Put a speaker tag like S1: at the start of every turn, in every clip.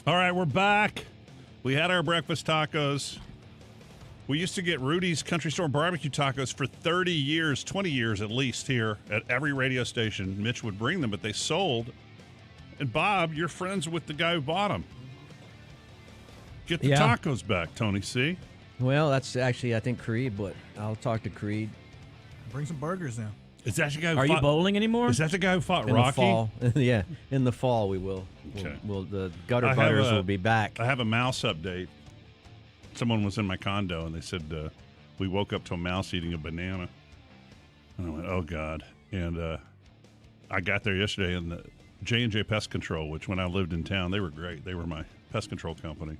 S1: All right, we're back. We had our breakfast tacos. We used to get Rudy's Country Store barbecue tacos for 30 years, 20 years at least here at every radio station. Mitch would bring them, but they sold. And Bob, you're friends with the guy who bought them. Get the tacos back, Tony C.
S2: Well, that's actually, I think, Creed, but I'll talk to Creed.
S3: Bring some burgers in.
S1: Is that the guy who
S4: Are you bowling anymore?
S1: Is that the guy who fought
S2: in
S1: Rocky?
S2: The fall. Yeah, in the fall we will.
S1: Okay.
S2: The gutter butters will be back.
S1: I have a mouse update. Someone was in my condo, and they said we woke up to a mouse eating a banana. And I went, oh, God. And I got there yesterday, and the J&J Pest Control, which when I lived in town, they were great. They were my pest control company.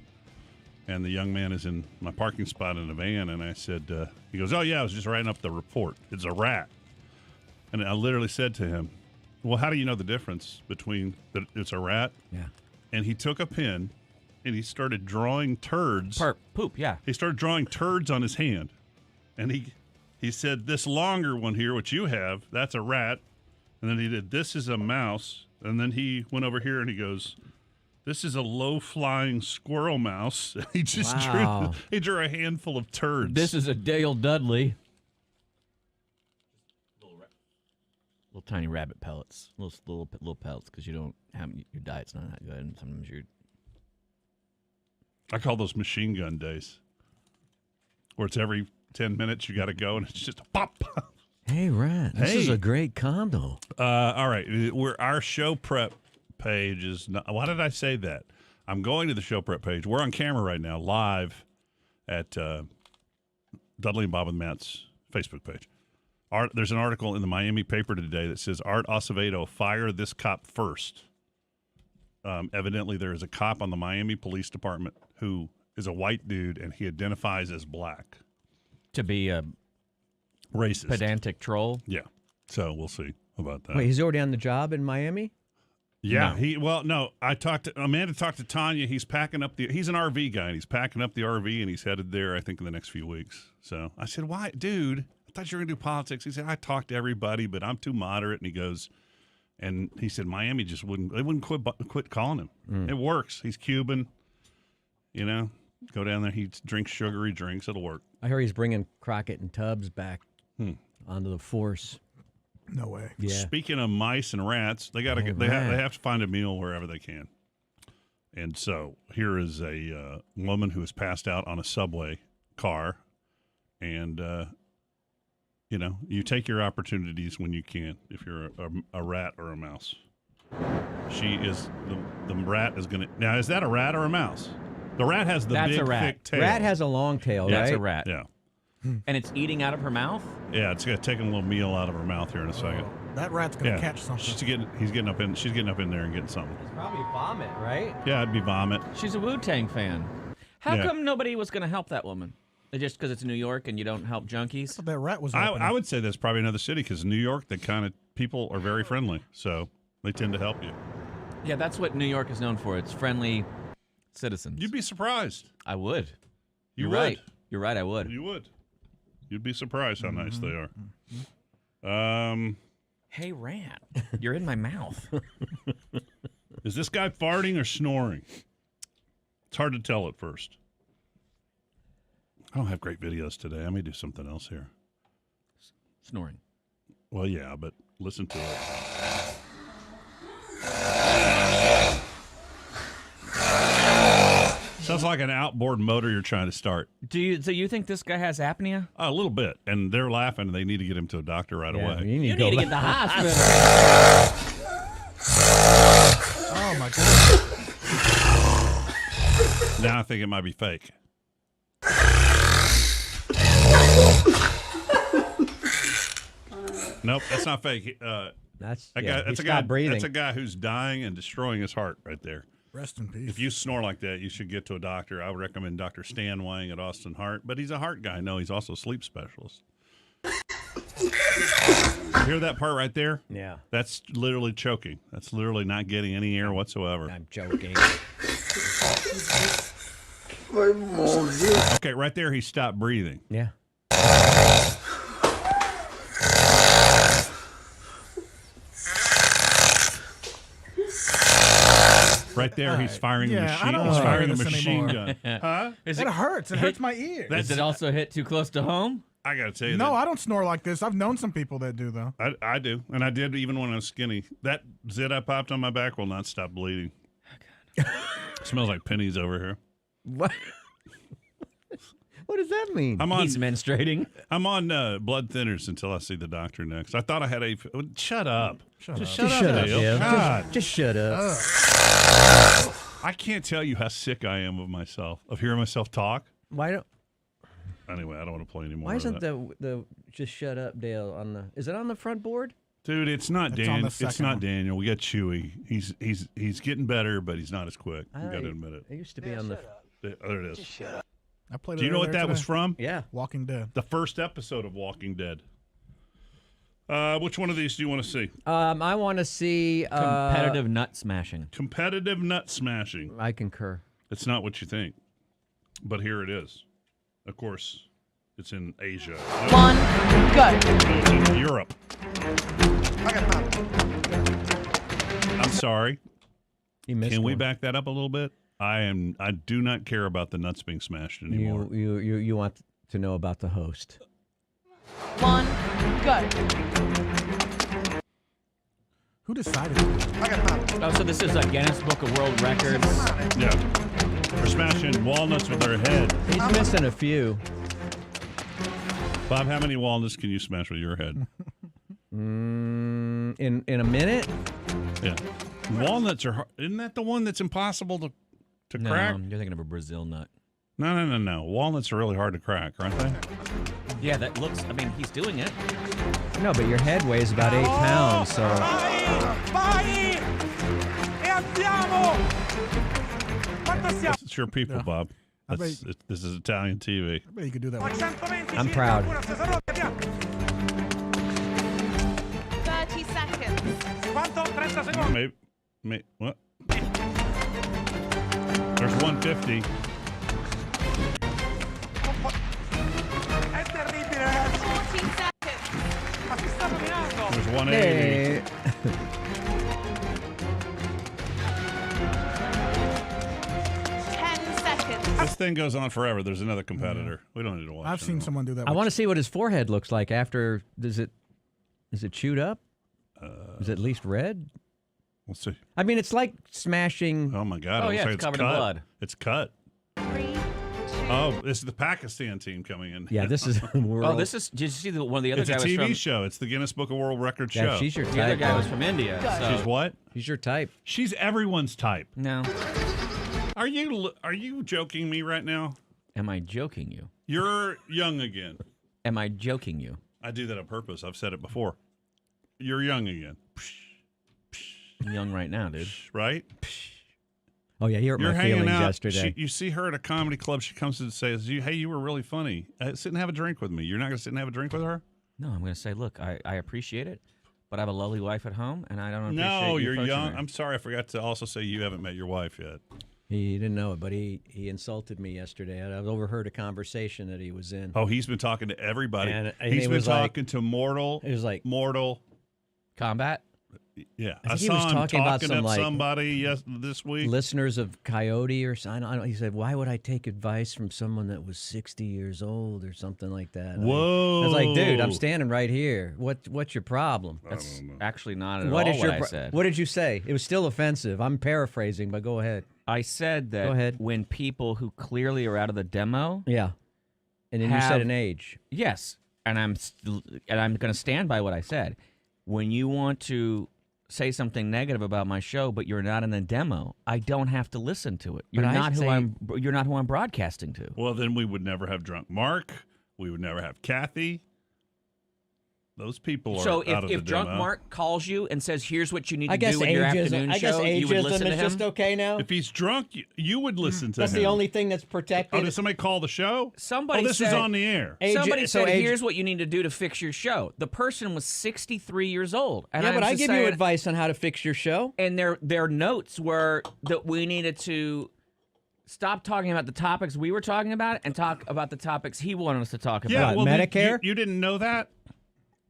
S1: And the young man is in my parking spot in a van, and I said, he goes, oh, yeah, I was just writing up the report. It's a rat. And I literally said to him, well, how do you know the difference between that it's a rat?
S2: Yeah.
S1: And he took a pen, and he started drawing turds.
S4: Poop, yeah.
S1: He started drawing turds on his hand. And he said, this longer one here, which you have, that's a rat. And then he did, this is a mouse. And then he went over here, and he goes, this is a low-flying squirrel mouse. He just drew a handful of turds.
S4: This is a Dale Dudley. Little tiny rabbit pellets, little pellets, because you don't have your diet's not that good, and sometimes you're.
S1: I call those machine gun days, where it's every 10 minutes you got to go, and it's just a pop.
S2: Hey, Rat, this is a great condo.
S1: All right, our show prep page is not. Why did I say that? I'm going to the show prep page. We're on camera right now, live at Dudley and Bob and Matt's Facebook page. There's an article in the Miami paper today that says Art Acevedo, fire this cop first. Evidently, there is a cop on the Miami Police Department who is a white dude, and he identifies as black.
S4: To be a
S1: racist.
S4: Pedantic troll?
S1: Yeah. So we'll see about that.
S2: Wait, he's already on the job in Miami?
S1: Yeah. Amanda talked to Tanya. He's packing up he's an RV guy, and he's packing up the RV, and he's headed there, I think, in the next few weeks. So I said, why, dude? I thought you were going to do politics. He said, I talked to everybody, but I'm too moderate. And he said, Miami just wouldn't quit calling him. It works. He's Cuban, go down there. He drinks sugary drinks. It'll work.
S2: I heard he's bringing Crockett and Tubbs back onto the force.
S3: No way.
S2: Yeah.
S1: Speaking of mice and rats, they have to find a meal wherever they can. And so here is a woman who was passed out on a subway car, and you take your opportunities when you can if you're a rat or a mouse. She is the rat is going to. Now, is that a rat or a mouse? The rat has the big, thick tail.
S2: Rat has a long tail, right?
S4: That's a rat.
S1: Yeah.
S4: And it's eating out of her mouth?
S1: Yeah, it's taking a little meal out of her mouth here in a second.
S3: That rat's going to catch something.
S1: She's getting up in there and getting something.
S2: It's probably vomit, right?
S1: Yeah, it'd be vomit.
S4: She's a Wu-Tang fan. How come nobody was going to help that woman? Just because it's New York and you don't help junkies?
S3: That rat was.
S1: I would say that's probably another city, because New York, the kind of people are very friendly, so they tend to help you.
S4: Yeah, that's what New York is known for. It's friendly citizens.
S1: You'd be surprised.
S4: I would.
S1: You're
S4: right. You're right. I would.
S1: You would. You'd be surprised how nice they are.
S4: Hey, rat, you're in my mouth.
S1: Is this guy farting or snoring? It's hard to tell at first. I don't have great videos today. I may do something else here.
S4: Snoring.
S1: Well, yeah, but listen to it. Sounds like an outboard motor you're trying to start.
S4: So you think this guy has apnea?
S1: A little bit, and they're laughing, and they need to get him to a doctor right away.
S2: You need to
S4: get to the hospital.
S3: Oh, my God.
S1: Now I think it might be fake. Nope, that's not fake.
S2: That's
S1: a guy who's dying and destroying his heart right there.
S3: Rest in peace.
S1: If you snore like that, you should get to a doctor. I would recommend Dr. Stan Wang at Austin Heart, but he's a heart guy. No, he's also a sleep specialist. You hear that part right there?
S2: Yeah.
S1: That's literally choking. That's literally not getting any air whatsoever.
S2: I'm joking.
S1: Okay, right there he stopped breathing.
S2: Yeah.
S1: Right there, he's firing a
S3: Yeah, I
S1: machine.
S3: don't
S1: He's
S3: wanna
S1: firing a
S3: hear this
S1: machine
S3: anymore.
S1: gun. Huh?
S4: Is
S3: It
S4: it,
S3: hurts. It hurts my ears.
S4: does it also hit too close to home?
S1: I gotta tell you,
S3: No,
S1: that
S3: I don't snore like this. I've known some people that do, though.
S1: I do, and I did even when I was skinny. That zit I popped on my back will not stop bleeding. Smells like pennies over here.
S2: What? What does that mean?
S4: He's menstruating.
S1: I'm on blood thinners until I see the doctor next. I thought I had Shut up.
S3: Shut up.
S2: Just shut up,
S1: Dale.
S2: Dale.
S1: God.
S2: Just shut up.
S1: I can't tell you how sick I am of myself, of hearing myself talk.
S2: Why don't?
S1: Anyway, I don't want to play anymore.
S2: Why
S1: of
S2: isn't
S1: that.
S2: the just shut up, Dale? On the is it on the front board?
S1: Dude, it's not
S3: It's
S1: Dan.
S3: on the
S1: It's
S3: second
S1: not
S3: one.
S1: Daniel. We got Chewy. He's getting better, but he's not as quick. You got to admit it.
S2: It used to be on the.
S1: There it is.
S3: I played
S1: Do you
S3: it
S1: know what
S3: earlier
S1: that was
S3: today.
S1: from?
S2: Yeah.
S3: Walking Dead.
S1: The first episode of Walking Dead. Which one of these do you want to see?
S2: I want to see
S4: Competitive nut smashing.
S1: Competitive nut smashing.
S2: I concur.
S1: It's not what you think, but here it is. Of course, it's in Asia.
S5: One, go.
S1: No, it's in Europe. I'm sorry.
S2: You missed
S1: Can we
S2: one.
S1: back that up a little bit? I do not care about the nuts being smashed anymore.
S2: You want to know about the host?
S5: One, go.
S3: Who decided?
S4: Oh, so this is a Guinness Book of World Records.
S1: Yeah. They're smashing walnuts with their head.
S2: He's missing a few.
S1: Bob, how many walnuts can you smash with your head?
S2: In a minute?
S1: Yeah. Walnuts are hard. Isn't that the one that's impossible to
S4: No,
S1: crack?
S4: you're thinking of a Brazil nut.
S1: No. Walnuts are really hard to crack, aren't they?
S4: Yeah, that looks. I mean, he's doing it.
S2: No, but your head weighs about 8 pounds, so
S1: It's your people,
S3: Yeah.
S1: Bob.
S3: I
S1: This is Italian TV.
S3: I bet you could do that. One.
S2: I'm proud.
S5: 30 seconds.
S1: Maybe what? There's 150.
S5: 40 seconds.
S1: There's 180.
S2: hey,
S5: 10 seconds.
S1: This thing goes on forever. There's another competitor. We don't need to watch.
S3: I've seen
S1: anymore.
S3: someone do that.
S2: I
S3: with
S2: want to see what his forehead looks like after. Is it chewed up? Is it at least red?
S1: Let's see.
S2: I mean, it's like smashing.
S1: Oh my God!
S4: Oh,
S1: it looks
S4: yeah,
S1: like
S4: it's covered in
S1: cut.
S4: blood.
S1: It's cut.
S5: 3, 2,
S1: Oh, this is the Pakistan team coming in.
S2: Yeah, this is world.
S4: Oh, this is. Did you see one of the other
S1: It's a
S4: guys was
S1: TV
S4: from?
S1: show. It's the Guinness Book of World Records
S2: Yeah,
S1: show.
S2: she's your
S4: The other
S2: type.
S4: guy was
S2: bud.
S4: from India.
S5: Go.
S4: So.
S1: She's what?
S2: She's your type.
S1: She's everyone's type.
S4: No.
S1: Are you joking me right now?
S4: Am I joking you?
S1: You're young again.
S4: Am I joking you?
S1: I do that on purpose. I've said it before. You're young again,
S4: I'm young right now, dude.
S1: right?
S2: Oh yeah, you hurt
S1: You're
S2: my
S1: hanging
S2: feelings
S1: out.
S2: yesterday.
S1: You see her at a comedy club. She comes and says, "Hey, you were really funny. Sit and have a drink with me." You're not going to sit and have a drink with her?
S4: No, I'm going to say, look, I appreciate it, but I have a lovely wife at home, and I don't appreciate
S1: No,
S4: you
S1: you're
S4: approaching
S1: young.
S4: her.
S1: I'm sorry. I forgot to also say you haven't met your wife yet.
S2: He didn't know it, but he insulted me yesterday. I overheard a conversation that he was in.
S1: Oh, he's been talking to everybody.
S2: And
S1: He's
S2: it
S1: been
S2: was like-
S1: talking to Mortal.
S2: It was like
S4: Combat?
S1: Yeah,
S2: I
S1: I
S2: think he
S1: saw
S2: was
S1: him
S2: talking about
S1: talking
S2: some,
S1: up
S2: like,
S1: somebody this week.
S2: listeners of Coyote or something. He said, "Why would I take advice from someone that was 60 years old or something like that?"
S1: Whoa!
S2: I was like, "Dude, I'm standing right here. What's your problem?"
S4: That's actually not at
S2: What
S4: all
S2: is
S4: what
S2: your
S4: I said.
S2: What did you say? It was still offensive. I'm paraphrasing, but go ahead.
S4: I said that
S2: Go ahead.
S4: when people who clearly are out of the demo,
S2: Yeah. And then you
S4: Have-
S2: said an age.
S4: yes, and I'm going to stand by what I said. When you want to say something negative about my show, but you're not in the demo, I don't have to listen to it. You're
S2: But I
S4: not
S2: say-
S4: you're not who I'm broadcasting to.
S1: Well, then we would never have Drunk Mark. We would never have Kathy. Those people are
S4: So
S1: out of
S4: if
S1: the
S4: Drunk
S1: demo.
S4: Mark calls you and says, "Here's what you need
S2: I
S4: to
S2: guess
S4: do in your
S2: ageism.
S4: afternoon
S2: I guess
S4: show," you would
S2: ageism
S4: listen to
S2: is
S4: him.
S2: just okay now.
S1: If he's drunk, you would listen to
S2: That's
S1: him.
S2: the only thing that's
S1: Oh,
S2: protected.
S1: did somebody call the show?
S4: Somebody
S1: Oh, this
S4: said,
S1: was on the air.
S4: Somebody
S2: so
S4: said,
S2: age-
S4: "Here's what you need to do to fix your show." The person was 63 years old, and
S2: yeah,
S4: I
S2: but
S4: was
S2: I
S4: just
S2: give you
S4: saying-
S2: advice on how to fix your show.
S4: And their notes were that we needed to stop talking about the topics we were talking about and talk about the topics he wanted us to talk about.
S1: Yeah,
S2: What,
S1: well,
S2: Medicare?
S1: You didn't know that?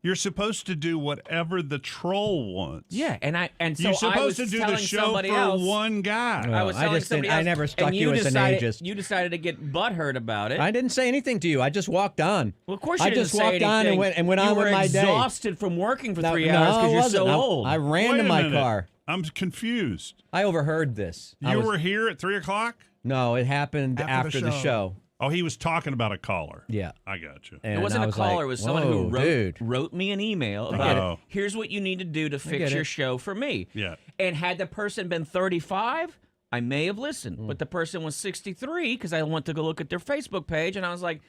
S1: You're supposed to do whatever the troll wants.
S4: Yeah, and so
S1: You're
S4: I was
S1: supposed to do the
S4: telling
S1: show
S4: somebody
S1: for
S4: else.
S1: one guy.
S4: I was
S2: I
S4: telling
S2: just didn't-
S4: somebody
S2: I
S4: else,
S2: never struck
S4: and
S2: you as an
S4: decided,
S2: ageist.
S4: You decided to get butthurt about it.
S2: I didn't say anything to you. I just walked on.
S4: Well, of course you
S2: I
S4: didn't
S2: just
S4: say
S2: walked on
S4: anything.
S2: and went
S4: You
S2: on
S4: were
S2: with my day.
S4: exhausted from working for 3
S2: No,
S4: hours
S2: I
S4: because you're
S2: wasn't.
S4: so old.
S2: I ran
S1: Wait
S2: to
S1: a
S2: my
S1: minute.
S2: car.
S1: I'm confused.
S2: I overheard this.
S1: You were here at 3 o'clock?
S2: No, it happened
S3: After
S2: after
S3: the
S2: the
S3: show.
S2: show.
S1: Oh, he was talking about a caller.
S2: Yeah.
S1: I got you.
S2: And
S4: It wasn't
S2: I
S4: a
S2: was
S4: caller.
S2: like,
S4: It was someone
S2: "Whoa,
S4: who
S2: dude.
S4: wrote me an email
S1: get
S4: about,
S1: it.
S4: here's what you need to do to fix
S2: get
S4: your
S2: it.
S4: show for me.
S1: Yeah.
S4: And had the person been 35, I may have listened.
S2: Mm.
S4: But the person was 63 because I went to go look at their Facebook page, and I was like,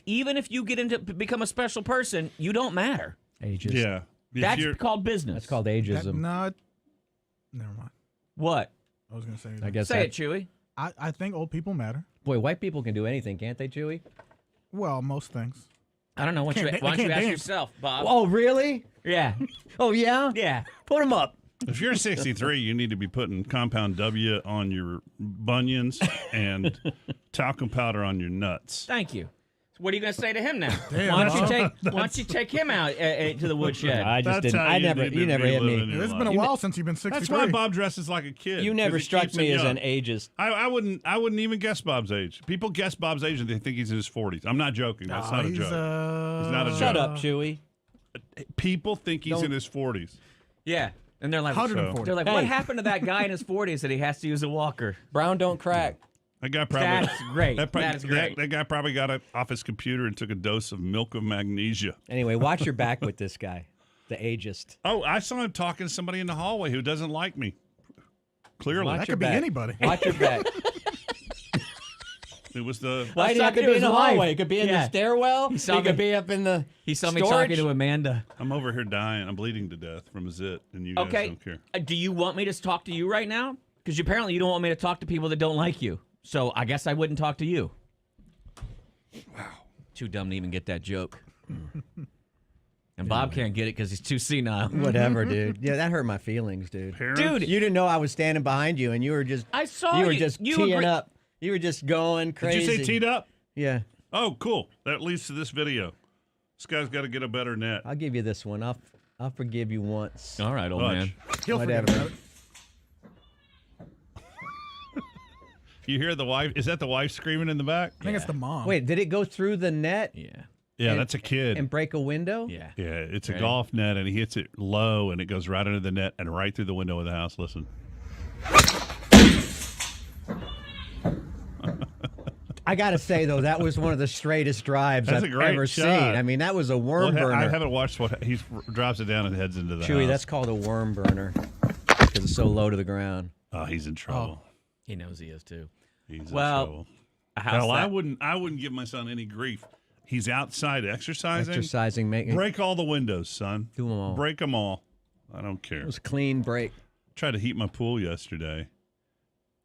S4: even if you get into become a special person, you don't matter.
S2: Ageist.
S1: Yeah. If
S4: That's
S1: you're-
S4: called business.
S2: That's called ageism.
S3: Never mind.
S4: What?
S3: I was gonna say.
S2: I guess
S4: Say
S2: that,
S4: it, Chewy.
S3: I think old people matter.
S2: Boy, white people can do anything, can't they, Chewy?
S3: Well, most things.
S4: I don't know. Why
S3: Can't-
S4: don't
S3: they
S4: you
S3: can't
S4: ask
S3: dance.
S4: yourself, Bob?
S2: Oh, really?
S4: Yeah.
S2: Oh, yeah?
S4: Yeah.
S2: Put them up.
S1: If you're 63, you need to be putting compound W on your bunions and talcum powder on your nuts.
S4: Thank you. So what are you going to say to him now?
S3: Damn,
S4: why don't
S3: Bob.
S4: you take him out to the woodshed?
S2: I just
S1: That's
S2: didn't.
S1: how
S2: I
S1: you
S2: never.
S1: need
S2: You
S1: to
S2: never
S1: be
S2: hit
S1: living
S2: me.
S1: your
S3: It's been a
S1: life.
S3: while since you've been 63.
S1: That's why Bob dresses like a kid.
S2: You never
S1: 'cause it
S2: struck
S1: keeps him
S2: me as
S1: young.
S2: an ageist.
S1: I wouldn't even guess Bob's age. People guess Bob's age and they think he's in his 40s. I'm not joking. That's not a
S3: he's,
S1: joke. It's not a
S2: Shut
S1: joke.
S2: up, Chewy.
S1: People think he's
S2: Don't-
S1: in his 40s.
S4: Yeah. And they're like,
S3: 140.
S4: they're like,
S2: Hey.
S4: what happened to that guy in his 40s that he has to use a walker?
S2: Brown don't crack.
S1: That guy probably.
S4: That's great. That is great.
S1: That guy probably got it off his computer and took a dose of milk of magnesia.
S2: Anyway, watch your back with this guy, the ageist.
S1: Oh, I saw him talking to somebody in the hallway who doesn't like me. Clearly,
S2: Watch
S3: That
S2: your
S3: could be
S2: back.
S3: anybody.
S2: Watch your back.
S1: it was the.
S2: Why
S4: He's
S2: did it have to
S4: talking
S2: be
S4: to
S2: in the
S4: his wife.
S2: hallway? It could be in
S4: Yeah.
S2: the stairwell.
S4: saw
S2: It could
S4: me-
S2: be up in the
S4: He saw me
S2: storage.
S4: talking to Amanda.
S1: I'm over here dying. I'm bleeding to death from a zit, and you guys
S4: Okay.
S1: don't care.
S4: Do you want me to talk to you right now? Because apparently you don't want me to talk to people that don't like you. So I guess I wouldn't talk to you. Wow. Too dumb to even get that joke. And Bob can't get it because he's too senile.
S2: Whatever, dude. Yeah, that hurt my feelings, dude.
S1: Parents?
S4: Dude,
S2: You didn't know I was standing behind you, and you were just.
S4: I saw
S2: You were
S4: you.
S2: just
S4: You
S2: teeing
S4: agree-
S2: up. You were just going
S1: Did
S2: crazy.
S1: you say teed up?
S2: Yeah.
S1: Oh, cool. That leads to this video. This guy's got to get a better net.
S2: I'll give you this one. I'll forgive you once.
S4: All right, old
S1: Watch.
S4: man.
S3: He'll forget
S2: Whatever.
S3: about it.
S1: You hear the wife? Is that the wife screaming in the back?
S3: I think it's the mom.
S2: Wait, did it go through the net
S4: Yeah.
S1: Yeah,
S2: And-
S1: that's a kid.
S2: and break a window?
S4: Yeah.
S1: yeah, it's a
S4: Ready?
S1: golf net, and he hits it low, and it goes right under the net and right through the window of the house. Listen.
S2: I gotta say though, that was one of the straightest drives
S1: That's a
S2: I've
S1: great
S2: ever
S1: shot.
S2: seen. I mean, that was a worm
S1: Well,
S2: burner.
S1: I haven't watched what he drops it down and heads into the
S2: Chewy,
S1: house.
S2: that's called a worm burner because it's so low to the ground.
S1: Oh, he's in trouble.
S4: He knows he is too.
S1: He's in
S4: Well,
S1: trouble.
S4: A house
S1: Hell, I
S4: that-
S1: wouldn't give my son any grief. He's outside exercising.
S2: Exercising, making
S1: Break all the windows, son.
S2: Do 'em all.
S1: Break them all. I don't care.
S2: it was a clean break.
S1: Tried to heat my pool yesterday.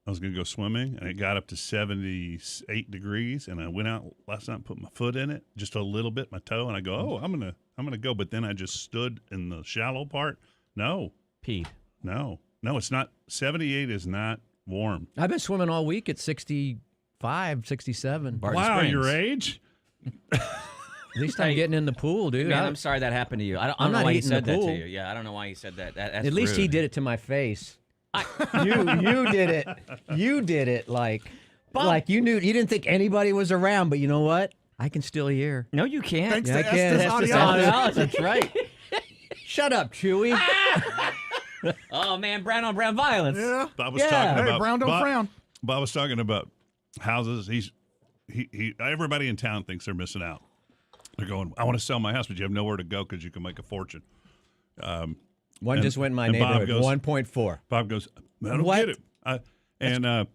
S1: I was going to go swimming, and it got up to 78 degrees. And I went out last night and put my foot in it, just a little bit, my toe, and I go, "Oh, I'm gonna go." But then I just stood in the shallow part. No,
S4: Pete.
S1: no, it's not. 78 is not warm.
S2: I've been swimming all week at 65, 67.
S4: Barton
S1: Wow,
S4: Springs.
S1: your age?
S2: At least I'm
S4: Hey,
S2: getting in the pool, dude.
S4: Man, I'm sorry that happened to you. I don't
S2: I'm
S4: know
S2: not
S4: why he
S2: eating the
S4: said that
S2: pool.
S4: to you. Yeah, I don't know why he said that. That's
S2: At least he
S4: rude.
S2: did it to my face. You did it. You did it like you knew. You didn't think anybody was around, but you know what? I can still hear.
S4: No, you can't.
S3: Thanks
S2: Yeah, I
S3: to
S2: can.
S3: Estes
S2: That's
S3: Audiology.
S2: That's right. Shut up, Chewy.
S4: Oh man, brown on brown violence.
S3: Yeah.
S1: Bob was
S2: Yeah.
S1: talking
S3: Hey,
S1: about
S3: Brown don't
S1: Bob,
S3: frown.
S1: Bob was talking about houses. He everybody in town thinks they're missing out. They're going, "I want to sell my house, but you have nowhere to go because you can make a fortune."
S2: One
S1: And-
S2: just went in my
S1: and Bob
S2: neighborhood.
S1: goes-
S2: 1.4.
S1: Bob goes, "I don't
S2: What?
S1: get it."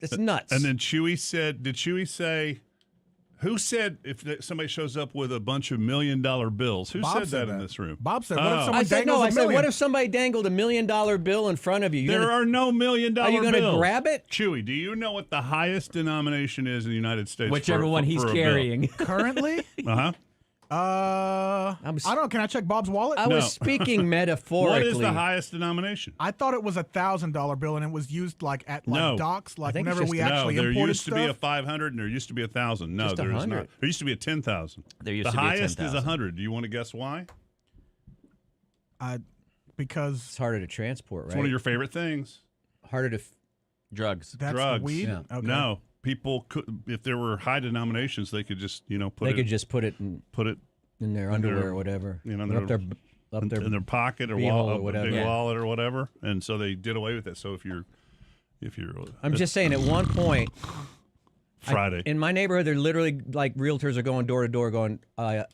S2: It's nuts.
S1: And then Chewy said, "Did Chewy say? Who said if somebody shows up with a bunch of $1 million bills? Who
S3: Bob
S1: said that in this room?"
S3: Bob said, "What if
S1: Oh.
S3: someone
S2: I said
S3: dangles
S2: no.
S3: a
S2: I said,
S3: million?
S2: what if somebody dangled $1 million bill in front of you? You're
S1: There
S2: gonna-
S1: are no $1 million bills.
S2: Are you going to grab it?
S1: Chewy, do you know what the highest denomination is in the United States?
S4: Whichever one he's
S1: for a bill?
S4: carrying.
S3: Currently,
S1: Uh-huh.
S3: I don't know. Can I check Bob's wallet?
S2: I
S1: No.
S2: was speaking metaphorically.
S1: What is the highest denomination?
S3: I thought it was $1,000 bill, and it was used like at
S1: No.
S3: docks, like
S2: think it's
S3: whenever we
S2: just-
S3: actually
S1: No, there
S3: imported
S1: used to be a
S3: stuff.
S1: 500 and there used to be 1,000. No,
S2: Just
S1: there is
S2: 100.
S1: not. There used to be a 10,000.
S4: There used
S1: the
S4: to be a
S1: highest is
S4: 10,000.
S1: 100. Do you want to guess why?
S3: Because
S2: It's harder to transport, right?
S1: It's one of your favorite things.
S2: harder to.
S4: Drugs.
S3: that's
S1: Drugs.
S3: weed.
S2: Yeah.
S3: Okay.
S1: No, people could, if there were high denominations, they could just
S2: They could just put it in
S1: put it
S2: their underwear or whatever.
S1: you know,
S2: Or
S1: their-
S2: up their
S1: in their pocket or
S2: beehole or
S1: wallet,
S2: whatever.
S1: big
S4: Yeah.
S1: wallet or whatever, and so they did away with it. So if you're
S2: I'm just saying, at one point,
S1: Friday,
S2: in my neighborhood, they're literally like realtors are going door to door, going, "I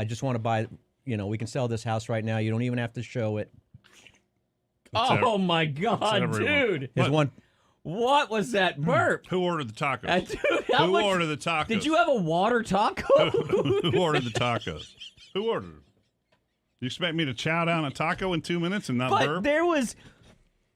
S2: just want to buy. We can sell this house right now. You don't even have to show it."
S4: Oh my God,
S1: everyone.
S4: dude!
S2: There's one.
S4: What was that burp?
S1: who ordered the tacos?
S4: Dude, how
S1: Who
S4: much-
S1: ordered the tacos?
S4: Did you have a water taco?
S1: Who ordered the tacos? Who ordered them? You expect me to chow down a taco in 2 minutes and not
S4: But
S1: burp?
S4: there was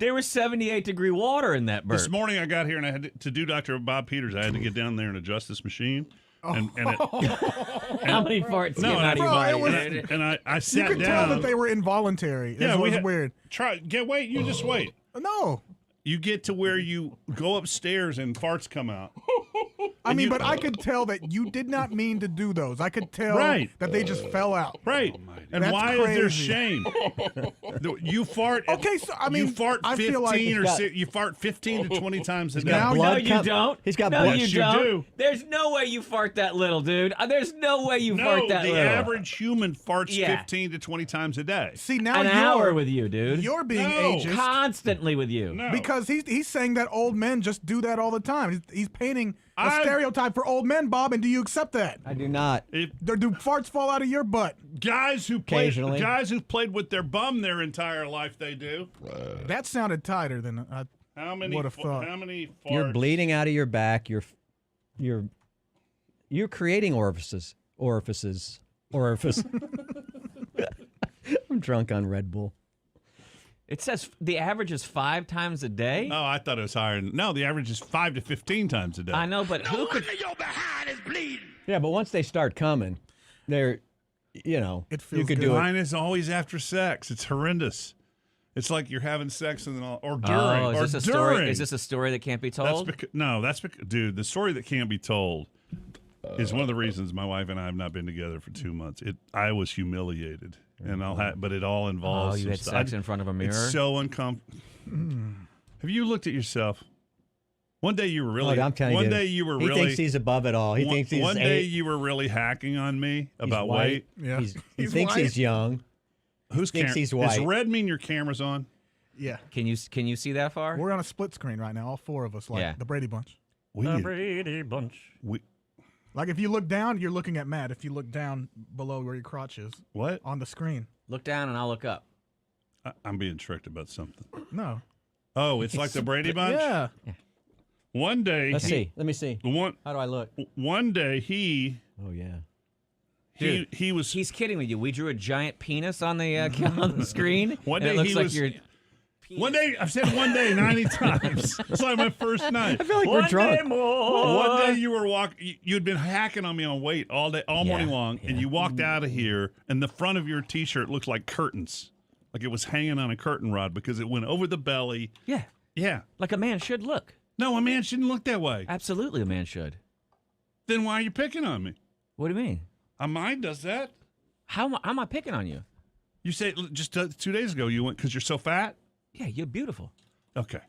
S4: 78-degree water in that burp.
S1: This morning I got here and I had to do Dr. Bob Peters. I had to get down there and adjust this machine. And
S4: How many farts
S1: No,
S4: came out of your
S3: bro,
S4: body?
S3: it was-
S1: and I
S3: You
S1: sat
S3: could
S1: down.
S3: tell that they were involuntary.
S1: Yeah,
S3: It was
S1: had-
S3: weird.
S1: Wait. You just wait.
S3: No.
S1: You get to where you go upstairs and farts come out.
S3: I mean,
S1: you-
S3: but I could tell that you did not mean to do those. I could tell
S1: Right.
S3: that they just fell out.
S1: Right. And
S3: That's
S1: why is there
S3: crazy.
S1: shame? You fart.
S3: Okay, so, I mean,
S1: you fart
S3: I
S1: 15
S3: feel like
S1: or
S2: got-
S1: you fart 15 to 20 times a day.
S3: got
S4: No,
S2: blood
S4: you don't.
S2: He's got
S4: no,
S2: blood.
S4: you
S1: Yes, you
S4: don't.
S1: do.
S4: There's no way you fart that little, dude. There's no way you
S1: No,
S4: fart that
S1: the
S4: little.
S1: average human farts
S4: Yeah.
S1: 15 to 20 times a day.
S3: See, now
S4: An hour with you, dude.
S3: you're being
S1: No.
S3: ageist
S4: Constantly with you.
S1: No.
S3: because he's saying that old men just do that all the time. He's painting a
S1: I-
S3: stereotype for old men, Bob, and do you accept that?
S2: I do not.
S1: If
S3: Do farts fall out of your butt?
S1: guys who
S2: Occasionally.
S1: played with their bum their entire life, they do.
S3: That sounded tighter than
S1: How many?
S3: Would've thought.
S1: How many farts?
S2: You're bleeding out of your back. You're creating orifice. I'm drunk on Red Bull.
S4: It says the average is 5 times a day.
S1: Oh, I thought it was higher. No, the average is 5 to 15 times a day.
S4: I know, but who could?
S2: Yeah, but once they start coming, they're,
S3: It
S2: you
S3: feels
S2: could
S3: good.
S2: do it.
S1: Mine is always after sex. It's horrendous. It's like you're having sex and then or during
S4: Oh,
S1: or
S4: is this a
S1: during.
S4: story? Is this a story that can't be told?
S1: That's because, dude, the story that can't be told is one of the reasons my wife and I have not been together for 2 months. I was humiliated, and but it all involves.
S4: Oh, you
S1: some
S4: had
S1: stuff.
S4: sex in front of a mirror?
S1: It's so uncomfortable. Have you looked at yourself? One day you were really.
S2: Oh, I'm telling
S1: one
S2: you,
S1: day you were
S2: he
S1: really.
S2: thinks he's above it all. He thinks he's
S1: one day
S2: eight.
S1: you were really hacking on me
S2: He's
S1: about
S2: white.
S1: weight.
S3: Yeah.
S2: He
S3: He's
S2: thinks
S3: white.
S2: he's young.
S1: Who's
S2: thinks he's
S1: Does
S2: white.
S1: red mean your camera's on?
S3: Yeah.
S4: Can you see that far?
S3: We're on a split screen right now, all four of us, like
S4: Yeah.
S3: the Brady Bunch.
S4: Brady Bunch.
S1: We
S3: Like if you look down, you're looking at Matt. If you look down below where your crotch is
S1: what?
S3: on the screen,
S4: Look down and I'll look up.
S1: I'm being tricked about something.
S3: no.
S1: Oh, it's like the Brady Bunch.
S3: Yeah.
S1: One day.
S2: Let's see. Let me see. How do I look?
S1: One day he
S2: Oh yeah.
S1: he was.
S4: He's kidding with you. We drew a giant penis on the on the screen.
S1: One
S4: and
S1: day
S4: it looks
S1: he
S4: like
S1: was-
S4: you're.
S1: One day, I've said one day 90 times. It's like my first night.
S2: I feel like we're drunk.
S1: One day you were you'd been hacking on me on weight all morning
S4: Yeah,
S1: long, and you walked out of here, and the front of your T-shirt looked like curtains, like it was hanging on a curtain rod because it went over the belly.
S4: Yeah,
S1: Yeah.
S4: like a man should look.
S1: No, a man shouldn't look that way.
S4: Absolutely, a man should.
S1: Then why are you picking on me?
S4: What do you mean?
S1: Mine does that.
S4: How am I picking on you?
S1: You said just 2 days ago you went because you're so fat.
S4: Yeah, you're beautiful.
S1: Okay.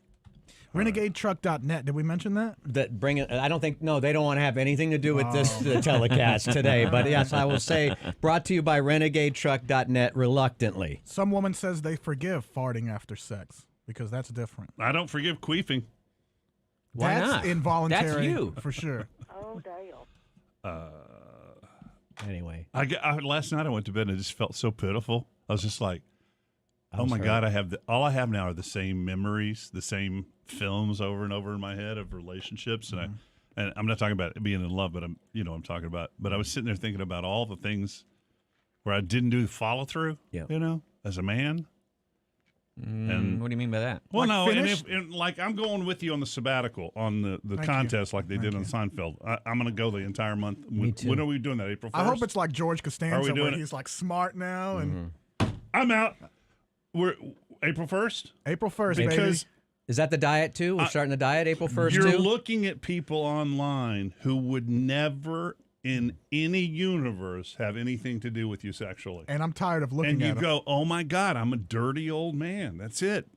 S3: RenegadeTruck.net. Did we mention that?
S2: That bring it. I don't think. No, they don't want to have anything to do with this telecast today. But yes, I will say, brought to you by RenegadeTruck.net. Reluctantly.
S3: Some woman says they forgive farting after sex because that's different.
S1: I don't forgive queefing.
S4: Why
S3: That's
S4: not?
S3: involuntary.
S4: That's you.
S3: For sure.
S2: Anyway.
S1: Last night I went to bed and I just felt so pitiful. I was just like, oh my
S2: hurt.
S1: God, all I have now are the same memories, the same films over and over in my head of relationships. And and I'm not talking about being in love, but I'm talking about, but I was sitting there thinking about all the things where I didn't do follow through,
S2: Yeah.
S1: as a man. And
S4: What do you mean by that?
S1: well,
S3: Like
S1: no,
S3: finished?
S1: and like I'm going with you on the sabbatical on the contest like they did on Seinfeld. I'm going to go the entire month.
S2: Me too.
S1: When are we doing that? April 1st?
S3: I hope it's like George Costanza,
S1: doing
S3: where
S1: it?
S3: he's like smart now. And
S1: I'm out. We're April 1st?
S3: April 1st,
S1: Because
S2: Is that the diet too? We're starting the diet April 1st
S1: you're
S2: too?
S1: looking at people online who would never in any universe have anything to do with you sexually.
S3: baby. And I'm tired of looking
S1: And you
S3: at him.
S1: go, oh my God, I'm a dirty old man. That's it.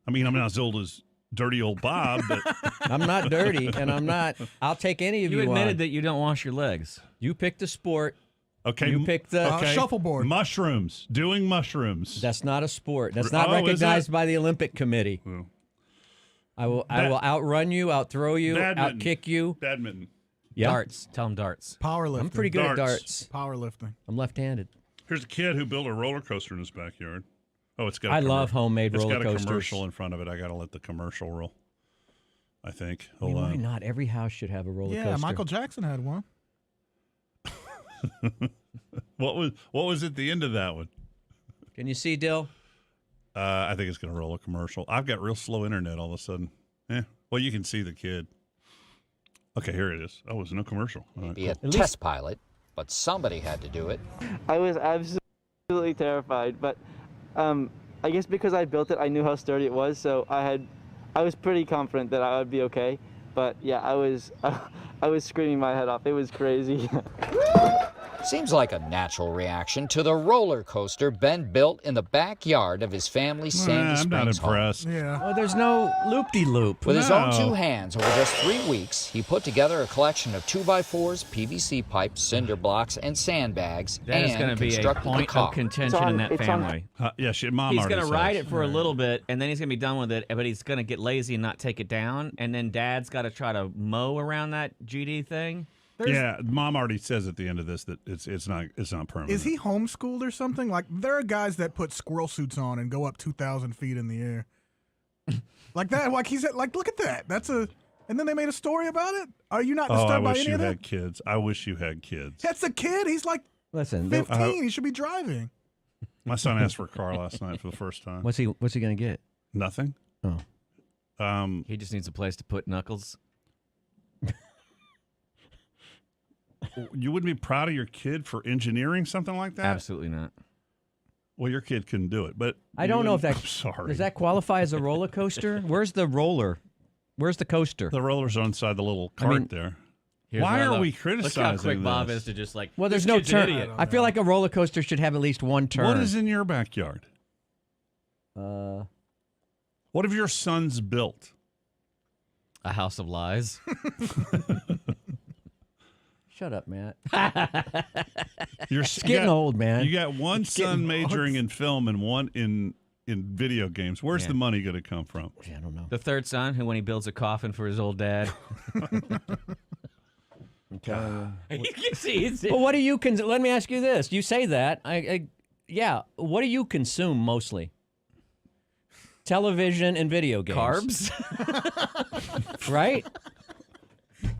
S1: I mean, I'm not as old as dirty old Bob, but
S2: I'm not dirty, and I'm not. I'll take any of you.
S4: You admitted
S2: on.
S4: that you don't wash your legs.
S2: You picked a sport.
S1: okay.
S2: You picked the.
S3: Shuffleboard.
S1: Mushrooms. Doing mushrooms.
S2: That's not a sport. That's not
S1: Oh, is
S2: recognized
S1: it?
S2: by the Olympic Committee.
S1: Oh.
S2: I will outrun you, outthrow you,
S1: Badminton.
S2: outkick you.
S1: Badminton.
S2: Yeah.
S4: Darts. Tell them darts.
S3: Powerlifting.
S2: I'm pretty good at darts.
S3: Powerlifting.
S2: I'm left-handed.
S1: Here's a kid who built a roller coaster in his backyard. Oh, it's got.
S2: I love homemade
S1: It's
S2: roller
S1: got a
S2: coasters.
S1: commercial in front of it. I got to let the commercial roll. I think.
S2: I mean,
S1: Hold
S2: why
S1: on.
S2: not? Every house should have a roller
S3: Yeah,
S2: coaster.
S3: Michael Jackson had one.
S1: What was at the end of that one?
S2: Can you see, Dill?
S1: I think it's going to roll a commercial. I've got real slow internet all of a sudden. Well, you can see the kid. Okay, here it is. Oh, it's no commercial. All right,
S6: Be a
S1: cool.
S6: test pilot, but somebody had to do it.
S7: I was absolutely terrified, but I guess because I built it, I knew how sturdy it was, so I was pretty confident that I would be okay. But yeah, I was screaming my head off. It was crazy.
S6: Seems like a natural reaction to the roller coaster Ben built in the backyard of his family's Sandy
S1: I'm not
S6: Springs home.
S1: impressed.
S3: Yeah.
S2: Oh, there's no loop-de-loop.
S6: With his own
S1: No.
S6: 2 hands, over just 3 weeks, he put together a collection of 2x4s, PVC pipes, cinder blocks, and sandbags,
S4: That is
S6: and
S4: going to be a
S6: constructed the
S4: point
S6: car.
S4: of contention in that
S7: It's on-
S4: family.
S1: Yeah, mom
S4: He's
S1: already
S4: going to ride
S1: says.
S4: it for a little bit, and then he's going to be done with it, but he's going to get lazy and not take it down, and then Dad's got to try to mow around that GD thing.
S1: Yeah, mom already says at the end of this that it's not permanent.
S3: Is he homeschooled or something? Like, there are guys that put squirrel suits on and go up 2,000 feet in the air. Like that. Like, he's like, look at that. That's a. And then they made a story about it. Are you not
S1: Oh, I
S3: disturbed by
S1: wish
S3: any
S1: you
S3: of that?
S1: had kids. I wish you had kids.
S3: That's a kid. He's like
S2: Listen,
S3: 15. He should be driving.
S1: My son asked for a car last night for the first time.
S2: what's he going to get?
S1: Nothing.
S2: Oh.
S4: He just needs a place to put Knuckles.
S1: You wouldn't be proud of your kid for engineering something like that?
S4: Absolutely not.
S1: Well, your kid couldn't do it, but
S2: I don't know if that
S1: I'm sorry.
S2: does that qualify as a roller coaster? Where's the roller? Where's the coaster?
S1: The rollers are inside the little cart
S2: mean,
S1: there.
S4: Here's
S1: Why
S4: what I
S1: are
S4: love.
S1: we
S4: Look how
S1: criticizing
S4: quick Bob
S1: this?
S4: is to just like,
S2: Well, there's
S4: this
S2: no
S4: kid's an
S2: turn.
S4: idiot.
S2: I feel like a roller coaster should have at least one turn.
S1: What is in your backyard?
S2: Uh,
S1: What have your sons built?
S4: A house of lies.
S2: shut up, Matt.
S1: You're
S2: It's getting old, man.
S1: You got one son majoring in film and one in video games. Where's
S4: Yeah.
S1: the money going to come from?
S2: I don't know.
S4: The third son, who when he builds a coffin for his old dad. You can see it's
S2: Well, what do you let me ask you this. You say that. Yeah. What do you consume mostly? Television and video games.
S4: carbs.
S2: Right?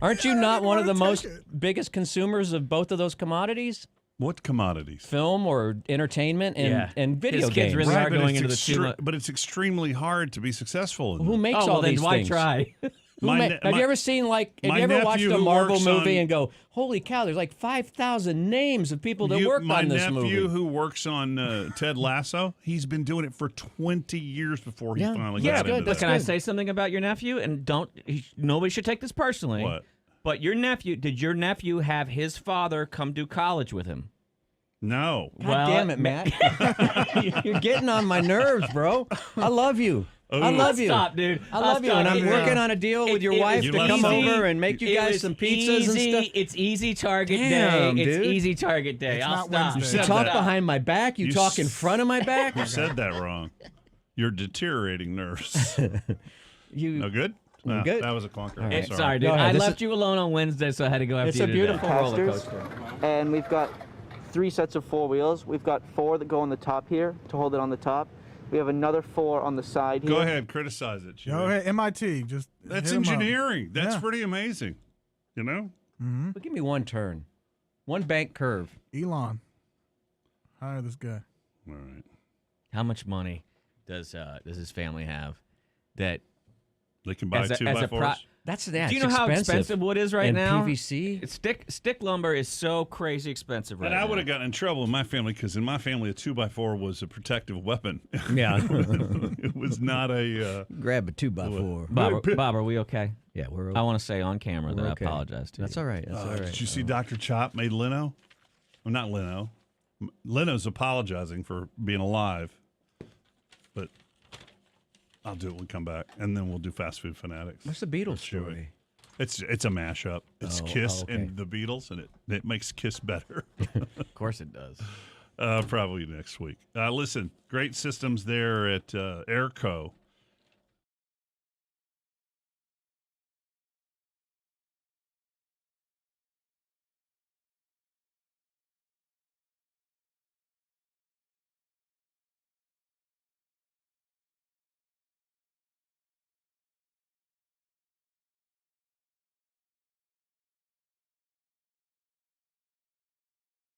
S2: Aren't you not one of the
S3: wanna take
S2: most biggest consumers of both of those commodities?
S1: What commodities?
S2: Film or entertainment and,
S4: Yeah.
S2: and video
S4: His kids
S2: games.
S4: really are
S1: but
S4: going
S1: it's
S4: into the too
S1: but it's extremely hard to be successful in
S2: Who
S1: them.
S2: makes
S4: Oh, well,
S2: all
S4: then
S2: these
S4: why
S2: things?
S4: try?
S2: Have you ever seen have
S1: my
S2: you ever watched
S1: nephew
S2: a
S1: who
S2: Marvel
S1: works
S2: movie
S1: on-
S2: and go, holy cow, there's like 5,000 names of people that worked
S1: my
S2: on this
S1: nephew
S2: movie.
S1: who works on Ted Lasso, he's been doing it for 20 years before he
S2: Yeah.
S1: finally
S2: Yeah,
S1: got
S2: good.
S1: into
S2: That's
S1: that.
S4: Can I say something about your nephew? And nobody should take this personally.
S1: What?
S4: But did your nephew have his father come do college with him?
S1: No.
S2: God damn it, Matt. You're getting on my nerves, bro. I love you. I love you.
S4: Stop, dude.
S2: I love you. And I'm working on a deal with your wife
S1: You
S2: to
S1: love
S2: come
S1: me.
S2: over and make you
S4: It
S2: guys
S4: was
S2: some pizzas
S4: easy.
S2: and stuff.
S4: It's easy target
S2: Damn,
S4: day.
S2: dude.
S4: It's easy target day.
S3: It's
S4: I'll
S3: not
S4: stop.
S3: Wednesday.
S2: You
S1: said
S2: talk
S1: that.
S2: behind my back. You talk in front of my back.
S1: You said that wrong. You're deteriorating nerves.
S2: You.
S1: No good? No,
S2: good.
S1: That was a clunker.
S2: All
S1: I'm
S2: right.
S1: sorry.
S4: Dude.
S2: Go ahead.
S4: I
S2: This
S4: left you alone on Wednesday, so I had to go after
S2: It's
S4: you
S2: a
S4: today.
S2: beautiful roller
S7: Casters.
S2: coaster.
S7: And we've got 3 sets of 4 wheels. We've got 4 that go on the top here to hold it on the top. We have another 4 on the side here.
S1: Go ahead, criticize it. Chewy.
S3: Yo, hey, MIT, just
S1: That's
S3: hit 'em up.
S1: engineering. That's
S3: Yeah.
S1: pretty amazing. You know?
S2: But give me one turn, one bank curve.
S3: Elon, hire this guy.
S1: All right.
S4: How much money? does his family have that
S1: They can buy
S4: as a
S1: 2x4s.
S2: That's
S4: Do you know how expensive wood is right
S2: and
S4: now?
S2: PVC.
S4: Stick lumber is so crazy expensive right
S1: And
S4: now.
S1: I would have gotten in trouble in my family because in my family a 2x4 was a protective weapon.
S2: Yeah.
S1: It was not a.
S2: Grab a 2x4.
S4: Bob, are we okay?
S2: Yeah, we're
S4: I want to say on camera that
S2: We're
S4: I
S2: okay.
S4: apologize to
S2: That's
S4: you.
S2: all right. That's all right.
S1: Did you see Dr. Chop made Leno? Well, not Leno. Leno's apologizing for being alive, but I'll do it when we come back, and then we'll do Fast Food Fanatics.
S2: What's the Beatles
S1: Let's do it.
S2: story?
S1: It's a mashup. It's Kiss
S2: okay.
S1: and the Beatles, and it makes Kiss better.
S4: Of course it does.
S1: Probably next week. Listen, great systems there at Airco.